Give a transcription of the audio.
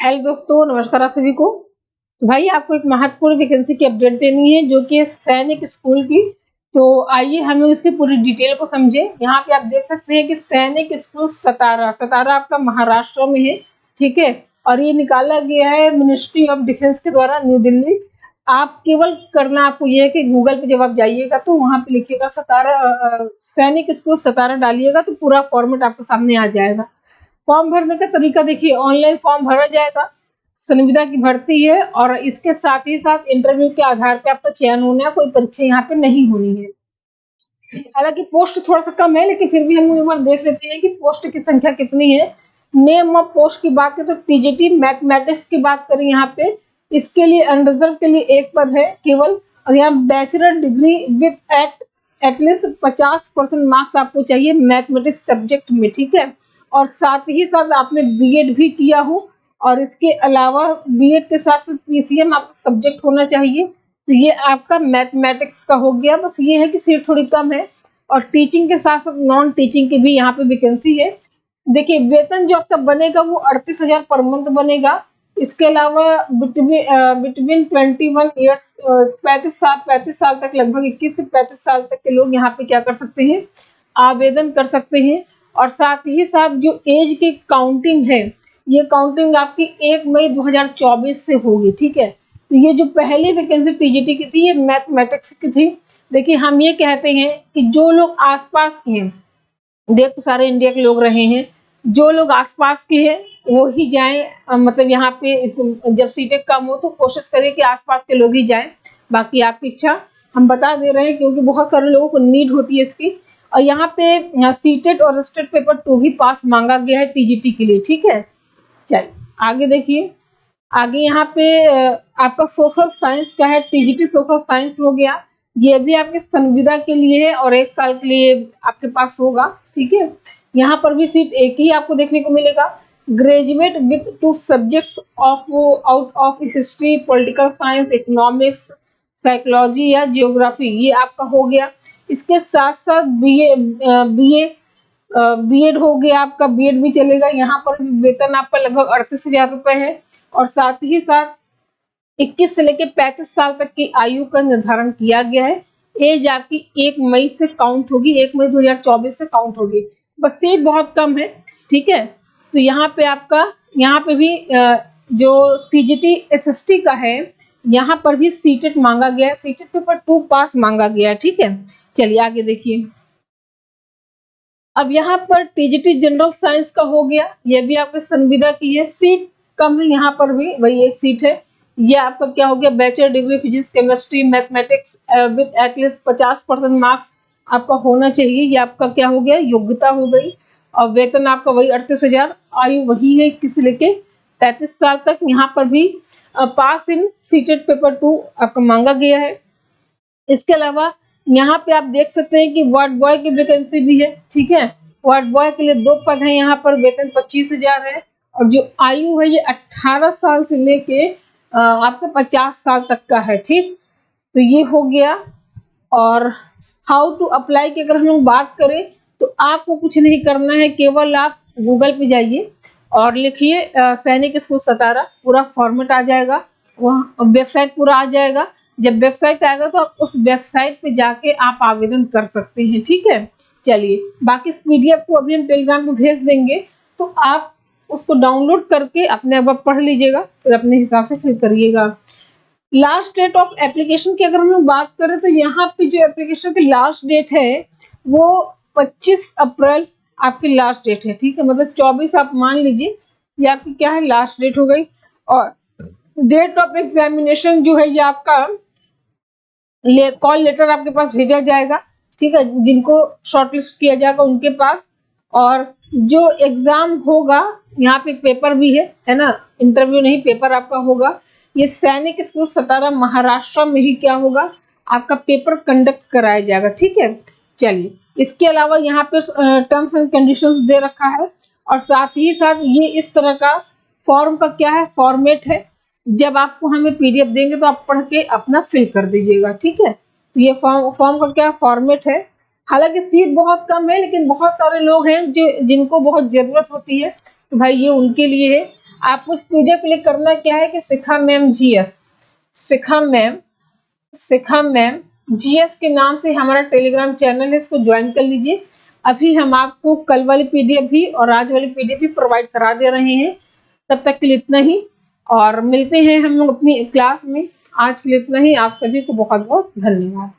Hello दोस्तों, नमस्कार आप सभी को। तो भाई आपको एक महत्वपूर्ण वैकेंसी की अपडेट देनी है जो कि है सैनिक स्कूल की। तो आइए हम लोग इसकी पूरी डिटेल को समझे। यहाँ पे आप देख सकते हैं कि सैनिक स्कूल सतारा सतारा आपका महाराष्ट्र में है, ठीक है। और ये निकाला गया है मिनिस्ट्री ऑफ डिफेंस के द्वारा, न्यू दिल्ली। आप केवल करना आपको ये है कि गूगल पे जब आप जाइएगा तो वहाँ पे लिखिएगा सतारा, सैनिक स्कूल सतारा डालिएगा तो पूरा फॉर्मेट आपके सामने आ जाएगा। फॉर्म भरने का तरीका देखिए, ऑनलाइन फॉर्म भरा जाएगा। संविदा की भर्ती है और इसके साथ ही साथ इंटरव्यू के आधार पे आपका चयन होना है, कोई परीक्षा यहाँ पे नहीं होनी है। हालांकि पोस्ट थोड़ा सा कम है, लेकिन फिर भी हम एक बार देख लेते हैं कि पोस्ट की संख्या कितनी है। नेम ऑफ पोस्ट की बात करें तो टीजीटी मैथमेटिक्स की बात करें यहाँ पे, इसके लिए अनरिजर्व के लिए एक पद है केवल। और यहाँ bachelor degree with at least 50% marks आपको चाहिए मैथमेटिक्स सब्जेक्ट में, ठीक है। और साथ ही साथ आपने बीएड भी किया हो, और इसके अलावा बीएड के साथ साथ पीसीएम आपका सब्जेक्ट होना चाहिए। तो ये आपका मैथमेटिक्स का हो गया। बस ये है कि सीट थोड़ी कम है, और टीचिंग के साथ साथ नॉन टीचिंग की भी यहाँ पे वैकेंसी है। देखिए वेतन जो आपका बनेगा वो 38,000 पर मंथ बनेगा। इसके अलावा बिटवीन 21 ईयर्स, 35 साल तक, लगभग 21 से 35 साल तक के लोग यहाँ पे क्या कर सकते हैं, आवेदन कर सकते हैं। और साथ ही साथ जो एज की काउंटिंग है, ये काउंटिंग आपकी 1 मई 2024 से होगी, ठीक है। तो ये जो पहली वैकेंसी टीजीटी की थी ये मैथमेटिक्स की थी। देखिए हम ये कहते हैं कि जो लोग आसपास के हैं, देख तो सारे इंडिया के लोग रहे हैं, जो लोग आसपास के हैं वो ही जाएं। मतलब यहाँ पे जब सीटें कम हो तो कोशिश करें कि आसपास के लोग ही जाएं, बाकी आपकी इच्छा। हम बता दे रहे हैं क्योंकि बहुत सारे लोगों को नीड होती है इसकी। और यहाँ पे सीटेट और स्टेट पेपर 2 ही पास मांगा गया है टीजीटी के लिए, ठीक है। चलिए आगे देखिए। आगे यहाँ पे आपका सोशल साइंस का है, टीजीटी सोशल साइंस हो गया। ये भी आपके संविदा के लिए है और 1 साल के लिए आपके पास होगा, ठीक है। यहाँ पर भी सीट एक ही आपको देखने को मिलेगा। Graduate with 2 subjects of out of history, political science, economics, psychology या जियोग्राफी, ये आपका हो गया। इसके साथ साथ बीएड हो गया आपका, बीएड भी चलेगा। यहाँ पर वेतन आपका लगभग 38,000 रुपए है। और साथ ही साथ 21 से लेकर 35 साल तक की आयु का निर्धारण किया गया है। एज आपकी 1 मई से काउंट होगी, 1 मई 2024 से काउंट होगी। बस सीट बहुत कम है, ठीक है। तो यहाँ पे आपका, यहाँ पे भी जो टीजीटी एसएसटी का है, यहाँ पर भी सीटेट मांगा गया है, सीटेट पेपर 2 पास मांगा गया है, ठीक है। चलिए आगे देखिए। अब यहाँ पर टीजीटी जनरल साइंस का हो गया, ये भी आपके संविदा की है। सीट कम है, यहाँ पर भी वही एक सीट है। ये आपका क्या हो गया, bachelor degree physics chemistry mathematics with at least 50% marks आपका होना चाहिए। ये आपका क्या हो गया, योग्यता हो गई। और वेतन आपका वही 38,000, आयु वही है 21 से लेके 35 साल तक। यहाँ पर भी पास इन सीटेट पेपर 2 आपका मांगा गया है। इसके अलावा यहाँ पे आप देख सकते हैं कि वार्ड बॉय की वैकेंसी भी है, ठीक है। वार्ड बॉय के लिए 2 पद हैं, यहाँ पर वेतन 25,000 है। और जो आयु है ये 18 साल से लेके आपके 50 साल तक का है, ठीक। तो ये हो गया। और हाउ टू अप्लाई की अगर हम लोग बात करें तो आपको कुछ नहीं करना है, केवल आप गूगल पे जाइए और लिखिए सैनिक स्कूल सतारा, पूरा फॉर्मेट आ जाएगा, वहाँ वेबसाइट पूरा आ जाएगा। जब वेबसाइट आएगा तो आप उस वेबसाइट पे जाके आप आवेदन कर सकते हैं, ठीक है। चलिए बाकी इस पीडीएफ को अभी हम टेलीग्राम पे भेज देंगे, तो आप उसको डाउनलोड करके अपने आप पढ़ लीजिएगा, फिर अपने हिसाब से फिल करिएगा। लास्ट डेट ऑफ एप्लीकेशन की अगर हम लोग बात करें तो यहाँ पे जो एप्लीकेशन की लास्ट डेट है वो 25 अप्रैल आपकी लास्ट डेट है, ठीक है। मतलब 24 आप मान लीजिए ये आपकी क्या है, लास्ट डेट हो गई। और डेट ऑफ एग्जामिनेशन जो है ये आपका कॉल लेटर आपके पास भेजा जाएगा, ठीक है, जिनको शॉर्टलिस्ट किया जाएगा उनके पास। और जो एग्जाम होगा यहाँ पे पेपर भी है ना, इंटरव्यू नहीं, पेपर आपका होगा। ये सैनिक स्कूल सतारा महाराष्ट्र में ही क्या होगा, आपका पेपर कंडक्ट कराया जाएगा, ठीक है। चलिए इसके अलावा यहाँ पे टर्म्स एंड कंडीशंस दे रखा है। और साथ ही साथ ये इस तरह का फॉर्म का क्या है, फॉर्मेट है। जब आपको हमें पीडीएफ देंगे तो आप पढ़ के अपना फिल कर दीजिएगा, ठीक है। तो ये फॉर्म का क्या फॉर्मेट है। हालांकि सीट बहुत कम है, लेकिन बहुत सारे लोग हैं जो जिनको बहुत जरूरत होती है, तो भाई ये उनके लिए है। आपको इस पीडीएफ क्लिक करना क्या है कि शिखा मैम जीएस, शिखा मैम जीएस के नाम से हमारा टेलीग्राम चैनल है, इसको ज्वाइन कर लीजिए। अभी हम आपको कल वाली पीडीएफ भी और आज वाली पीडीएफ भी प्रोवाइड करा दे रहे हैं। तब तक के लिए इतना ही, और मिलते हैं हम लोग अपनी क्लास में। आज के लिए इतना ही। आप सभी को बहुत बहुत धन्यवाद।